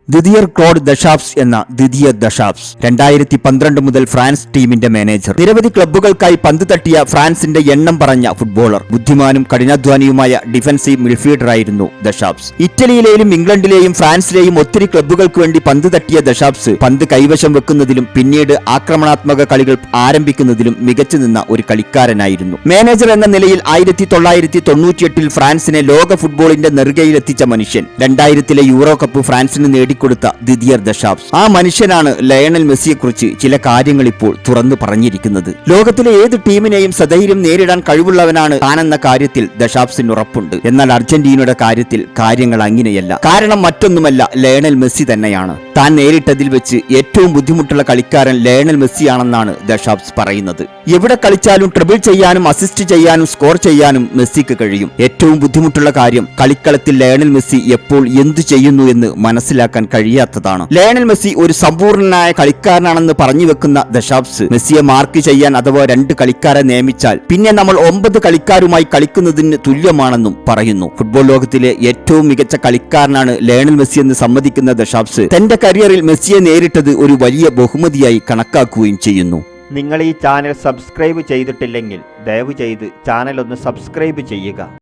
Didier Claude ദഷാപ്സ് എന്ന Didier ദഷാപ്സ് 2012 മുതൽ France ടീമിന്റെ മാനേജർ. നിരവധി ക്ലബ്ബുകൾക്കായി പന്ത് തട്ടിയ ഫ്രാൻസിന്റെ എണ്ണം പറഞ്ഞ ഫുട്ബോളർ. ബുദ്ധിമാനും കഠിനാധ്വാനിയുമായ ഡിഫൻസീവ് മിഡ്ഫീൽഡറായിരുന്നു ദഷാപ്സ്. ഇറ്റലിയിലെയും ഇംഗ്ലണ്ടിലെയും ഫ്രാൻസിലെയും ഒത്തിരി ക്ലബ്ബുകൾക്ക് വേണ്ടി പന്ത് തട്ടിയ ദഷാപ്സ് പന്ത് കൈവശം വെക്കുന്നതിലും പിന്നീട് ആക്രമണാത്മക കളികൾ ആരംഭിക്കുന്നതിലും മികച്ചു നിന്ന ഒരു കളിക്കാരനായിരുന്നു. മാനേജർ എന്ന നിലയിൽ 1998 ഫ്രാൻസിനെ ലോക ഫുട്ബോളിന്റെ നെറുകയിലെത്തിച്ച മനുഷ്യൻ. 2000 യൂറോ കപ്പ് ഫ്രാൻസിന് കൊടുത്ത ദിദിയർ ദഷാപ്സ്. ആ മനുഷ്യനാണ് ലയണൽ മെസ്സിയെക്കുറിച്ച് ചില കാര്യങ്ങൾ ഇപ്പോൾ തുറന്നു പറഞ്ഞിരിക്കുന്നത്. ലോകത്തിലെ ഏത് ടീമിനെയും സധൈര്യം നേരിടാൻ കഴിവുള്ളവനാണ് താനെന്ന കാര്യത്തിൽ ദഷാപ്സിന് ഉറപ്പുണ്ട്. എന്നാൽ അർജന്റീനയുടെ കാര്യത്തിൽ കാര്യങ്ങൾ അങ്ങനെയല്ല. കാരണം മറ്റൊന്നുമല്ല, ലയണൽ മെസ്സി തന്നെയാണ്. താൻ നേരിട്ടതിൽ വെച്ച് ഏറ്റവും ബുദ്ധിമുട്ടുള്ള കളിക്കാരൻ ലയണൽ മെസ്സിയാണെന്നാണ് ദഷാപ്സ് പറയുന്നത്. എവിടെ കളിച്ചാലും ട്രിബിൾ ചെയ്യാനും അസിസ്റ്റ് ചെയ്യാനും സ്കോർ ചെയ്യാനും മെസ്സിക്ക് കഴിയും. ഏറ്റവും ബുദ്ധിമുട്ടുള്ള കാര്യം കളിക്കളത്തിൽ ലയണൽ മെസ്സി എപ്പോൾ എന്തു ചെയ്യുന്നു എന്ന് മനസ്സിലാക്കാൻ കഴിയാത്തതാണ്. ലയണൽ മെസ്സി ഒരു സമ്പൂർണനായ കളിക്കാരനാണെന്ന് പറഞ്ഞു വെക്കുന്ന ദഷാപ്സ് മെസ്സിയെ മാർക്ക് ചെയ്യാൻ അഥവാ 2 കളിക്കാരെ നിയമിച്ചാൽ പിന്നെ നമ്മൾ 9 കളിക്കാരുമായി കളിക്കുന്നതിന് തുല്യമാണെന്നും പറയുന്നു. ഫുട്ബോൾ ലോകത്തിലെ ഏറ്റവും മികച്ച കളിക്കാരനാണ് ലയണൽ മെസ്സി എന്ന് സമ്മതിക്കുന്ന ദഷാപ്സ് തന്റെ കരിയറിൽ മെസ്സിയെ നേരിട്ടത് ഒരു വലിയ ബഹുമതിയായി കണക്കാക്കുകയും ചെയ്യുന്നു. നിങ്ങൾ ഈ ചാനൽ സബ്സ്ക്രൈബ് ചെയ്തിട്ടില്ലെങ്കിൽ ദയവ് ചെയ്ത് ചാനൽ ഒന്ന് സബ്സ്ക്രൈബ് ചെയ്യുക.